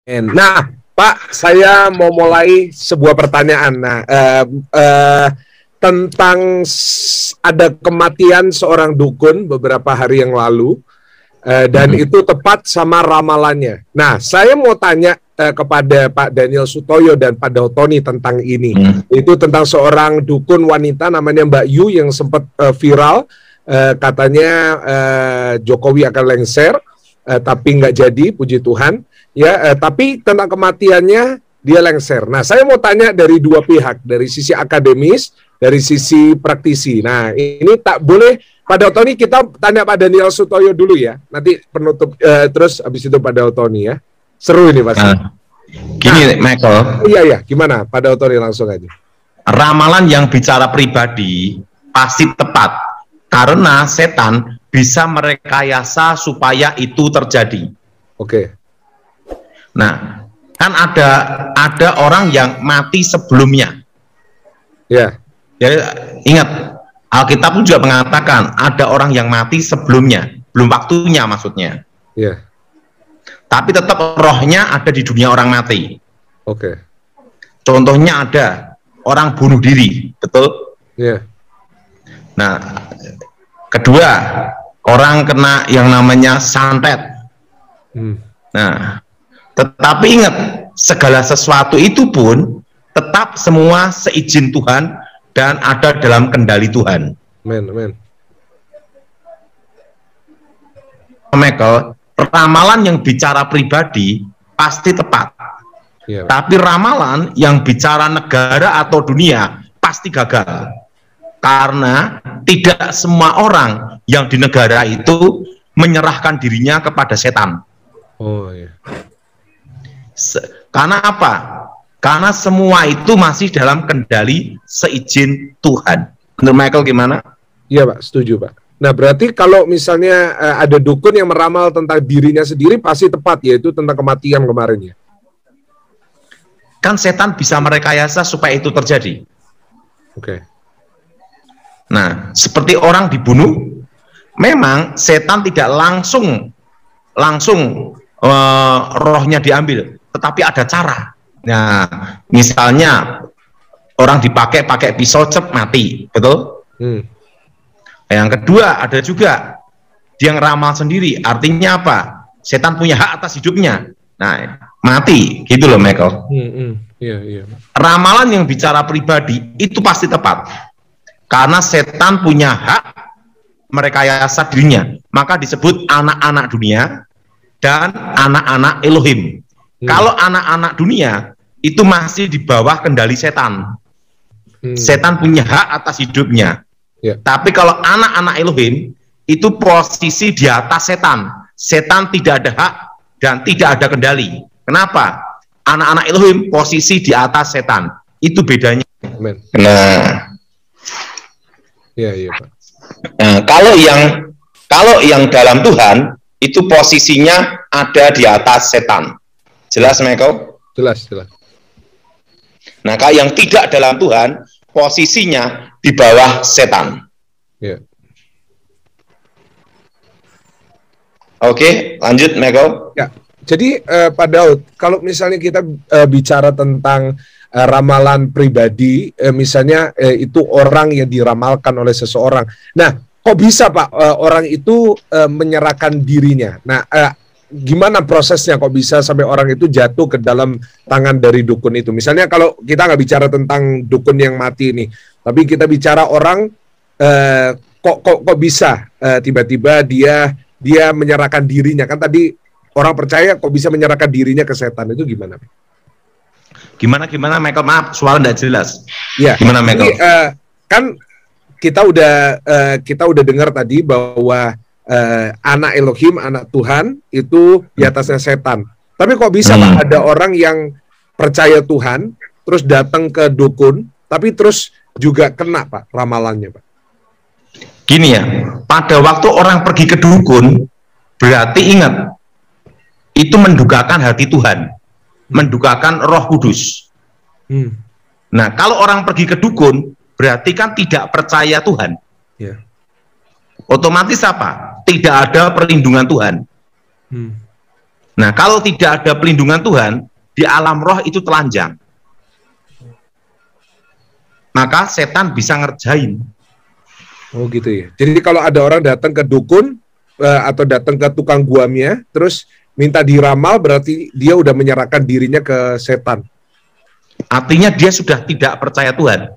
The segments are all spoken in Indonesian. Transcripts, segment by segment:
Nah, Pak, saya mau mulai sebuah pertanyaan. Nah, tentang ada kematian seorang dukun beberapa hari yang lalu, dan itu tepat sama ramalannya. Nah, saya mau tanya kepada Pak Daniel Sutoyo dan Pak Dautoni tentang ini. Itu tentang seorang dukun wanita namanya Mbak Yu yang sempat viral, katanya Jokowi akan lengser, tapi nggak jadi, puji Tuhan. Ya, tapi tentang kematiannya dia lengser. Nah, saya mau tanya dari dua pihak, dari sisi akademis, dari sisi praktisi. Nah, ini tak boleh Pak Dautoni, kita tanya Pak Daniel Sutoyo dulu ya. Nanti penutup, terus habis itu Pak Dautoni ya. Seru ini pasti. Gini, Michael. Iya, gimana Pak Dautoni, langsung aja. Ramalan yang bicara pribadi pasti tepat karena setan bisa merekayasa supaya itu terjadi. Oke. Nah, kan ada orang yang mati sebelumnya. Ya. Jadi ingat, Alkitab pun juga mengatakan ada orang yang mati sebelumnya, belum waktunya maksudnya. Ya. Tapi tetap rohnya ada di dunia orang mati. Oke. Contohnya ada orang bunuh diri, betul? Ya. Nah, kedua, orang kena yang namanya santet. Nah, tetapi ingat, segala sesuatu itu pun tetap semua seizin Tuhan dan ada dalam kendali Tuhan. Amen. Michael, ramalan yang bicara pribadi pasti tepat. Ya. Tapi ramalan yang bicara negara atau dunia pasti gagal. Karena tidak semua orang yang di negara itu menyerahkan dirinya kepada setan. Oh iya. Karena apa? Karena semua itu masih dalam kendali seizin Tuhan. Menurut Michael gimana? Iya Pak, setuju Pak. Nah berarti kalau misalnya ada dukun yang meramal tentang dirinya sendiri pasti tepat, yaitu tentang kematian kemarin ya. Kan setan bisa merekayasa supaya itu terjadi. Oke. Nah, seperti orang dibunuh, memang setan tidak langsung rohnya diambil, tetapi ada cara. Nah, misalnya orang pakai pisau mati, betul? Yang kedua ada juga dia ngeramal sendiri, artinya apa? Setan punya hak atas hidupnya. Nah, mati, gitu loh, Michael. Iya. Ramalan yang bicara pribadi itu pasti tepat, karena setan punya hak merekayasa dirinya, maka disebut anak-anak dunia dan anak-anak Elohim. Kalau anak-anak dunia itu masih di bawah kendali setan. Setan punya hak atas hidupnya. Tapi kalau anak-anak Elohim itu posisi di atas setan. Setan tidak ada hak dan tidak ada kendali. Kenapa? Anak-anak Elohim posisi di atas setan. Itu bedanya. Amen. Nah, iya Pak. Nah, kalau yang dalam Tuhan itu posisinya ada di atas setan. Jelas, Michael? Jelas. Nah, kalau yang tidak dalam Tuhan, posisinya di bawah setan. Ya. Oke, lanjut, Michael. Ya. Jadi, Pak Daud, kalau misalnya kita bicara tentang ramalan pribadi, misalnya itu orang yang diramalkan oleh seseorang. Nah, kok bisa Pak orang itu menyerahkan dirinya? Nah, gimana prosesnya kok bisa sampai orang itu jatuh ke dalam tangan dari dukun itu? Misalnya kalau kita nggak bicara tentang dukun yang mati ini, tapi kita bicara orang kok bisa tiba-tiba dia menyerahkan dirinya, kan tadi orang percaya kok bisa menyerahkan dirinya ke setan, itu gimana? Gimana Michael? Maaf, suara nggak jelas. Ya. Gimana Michael? Ini, kan kita udah dengar tadi bahwa anak Elohim, anak Tuhan itu di atasnya setan. Tapi kok bisa Pak ada orang yang percaya Tuhan terus datang ke dukun tapi terus juga kena Pak ramalannya Pak? Gini ya, pada waktu orang pergi ke dukun berarti ingat itu mendukakan hati Tuhan, mendukakan Roh Kudus. Nah, kalau orang pergi ke dukun berarti kan tidak percaya Tuhan. Yeah. Otomatis apa? Tidak ada perlindungan Tuhan. Nah, kalau tidak ada pelindungan Tuhan, di alam roh itu telanjang. Maka setan bisa ngerjain. Oh gitu ya. Jadi kalau ada orang datang ke dukun atau datang ke tukang guamnya, terus minta diramal, berarti dia udah menyerahkan dirinya ke setan. Artinya dia sudah tidak percaya Tuhan.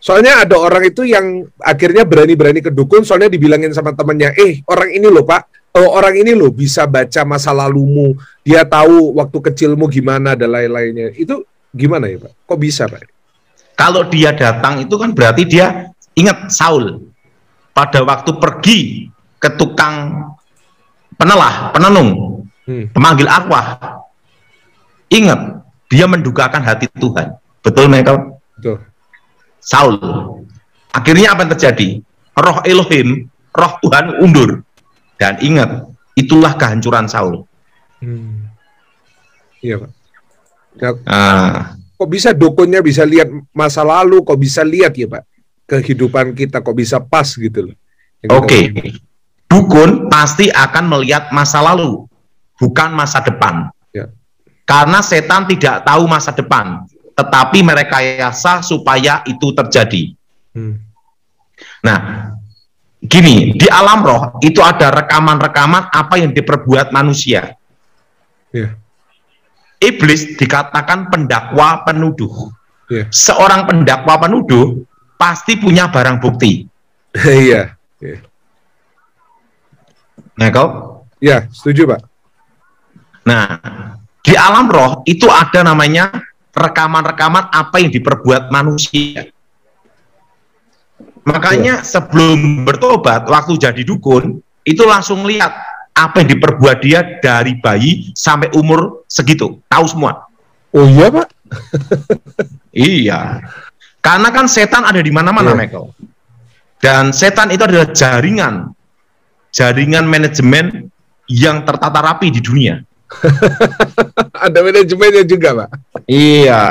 Soalnya ada orang itu yang akhirnya berani-berani ke dukun, soalnya dibilangin sama temannya, orang ini loh Pak, orang ini loh bisa baca masa lalumu, dia tahu waktu kecilmu gimana dan lain-lainnya. Itu gimana ya Pak? Kok bisa Pak? Kalau dia datang itu kan berarti dia ingat Saul pada waktu pergi ke tukang penenung, pemanggil arwah. Ingat, dia mendugakan hati Tuhan. Betul Michael? Betul. Saul. Akhirnya apa yang terjadi? Roh Elohim, roh Tuhan undur. Dan ingat, itulah kehancuran Saul. Iya Pak. Kok bisa dukunnya bisa lihat masa lalu, kok bisa lihat ya Pak kehidupan kita, kok bisa pas gitu loh. Oke. Dukun pasti akan melihat masa lalu, bukan masa depan. Ya. Karena setan tidak tahu masa depan, tetapi merekayasa supaya itu terjadi. Nah, gini, di alam roh itu ada rekaman-rekaman apa yang diperbuat manusia. Yeah. Iblis dikatakan pendakwa penuduh. Yeah. Seorang pendakwa penuduh pasti punya barang bukti. Iya. Nah, kau? Ya, setuju Pak. Nah, di alam roh itu ada namanya rekaman-rekaman apa yang diperbuat manusia. Makanya sebelum bertobat, waktu jadi dukun, itu langsung lihat apa yang diperbuat dia dari bayi sampai umur segitu. Tahu semua. Oh iya Pak? Iya. Karena kan setan ada di mana-mana, Michael. Dan setan itu adalah jaringan manajemen yang tertata rapi di dunia. Ada manajemennya juga Pak? Iya.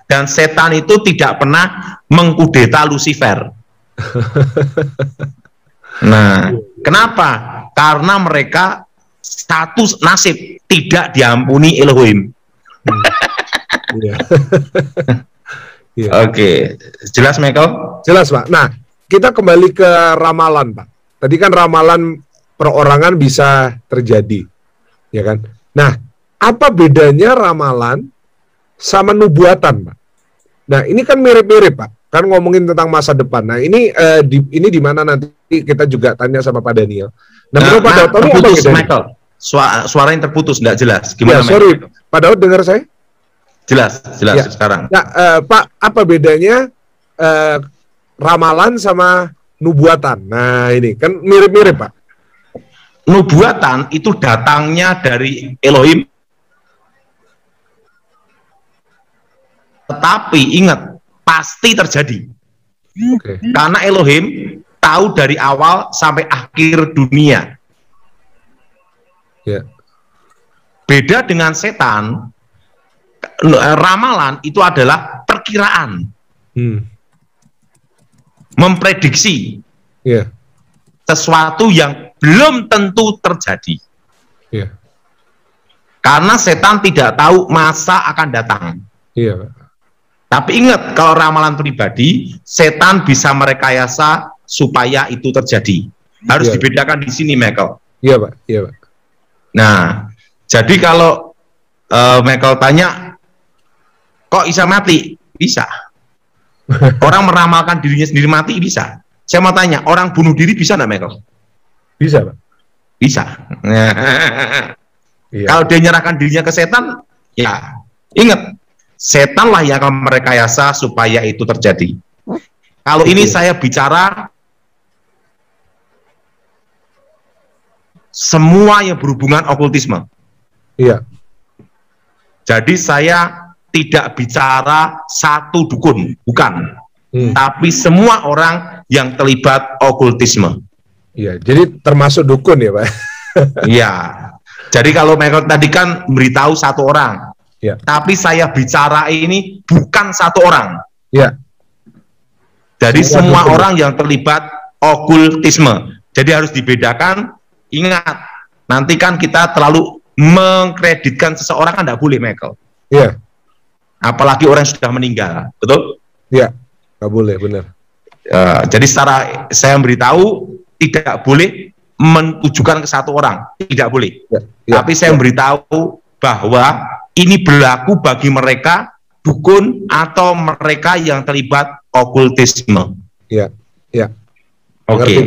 Dan setan itu tidak pernah mengkudeta Lucifer. Nah, kenapa? Karena mereka status nasib tidak diampuni Elohim. Oke, jelas Michael? Jelas Pak. Nah, kita kembali ke ramalan Pak. Tadi kan ramalan perorangan bisa terjadi, ya kan? Nah, apa bedanya ramalan sama nubuatan Pak? Nah, ini kan mirip-mirip Pak. Kan ngomongin tentang masa depan. Nah, ini di mana nanti kita juga tanya sama Pak Daniel. Nah, Pak Daud, terputus Michael. Suara yang terputus, enggak jelas. Gimana? Ya, sorry, Pak Daud dengar saya? Jelas ya. Sekarang. Nah, Pak, apa bedanya ramalan sama nubuatan? Nah, ini kan mirip-mirip Pak. Nubuatan itu datangnya dari Elohim. Tetapi ingat, pasti terjadi. Karena Elohim tahu dari awal sampai akhir dunia. Beda dengan setan, ramalan itu adalah perkiraan, memprediksi sesuatu yang belum tentu terjadi. Karena setan tidak tahu masa akan datang. Tapi ingat, kalau ramalan pribadi, setan bisa merekayasa supaya itu terjadi. Harus dibedakan di sini, Michael. Iya Pak. Nah, jadi kalau Michael tanya, kok bisa mati? Bisa. Orang meramalkan dirinya sendiri mati, bisa. Saya mau tanya, orang bunuh diri bisa nggak, Michael? Bisa Pak. Bisa. Kalau dia nyerahkan dirinya ke setan, ya ingat, setanlah yang akan merekayasa supaya itu terjadi. Kalau ini saya bicara semua yang berhubungan okultisme. Iya. Jadi saya tidak bicara satu dukun, bukan. Tapi semua orang yang terlibat okultisme. Iya, jadi termasuk dukun ya Pak? Iya. Jadi kalau Michael tadi kan memberitahu satu orang. Ya. Tapi saya bicara ini bukan satu orang. Ya. Jadi semua orang yang terlibat okultisme. Jadi harus dibedakan. Ingat, Nanti kan kita terlalu mengkreditkan seseorang kan tidak boleh, Michael. Iya. Apalagi orang yang sudah meninggal, betul? Iya, nggak boleh, benar. Jadi secara saya memberitahu tidak boleh mentujukan ke satu orang, tidak boleh. Tapi saya memberitahu bahwa ini berlaku bagi mereka dukun atau mereka yang terlibat okultisme. Iya, iya. Oke.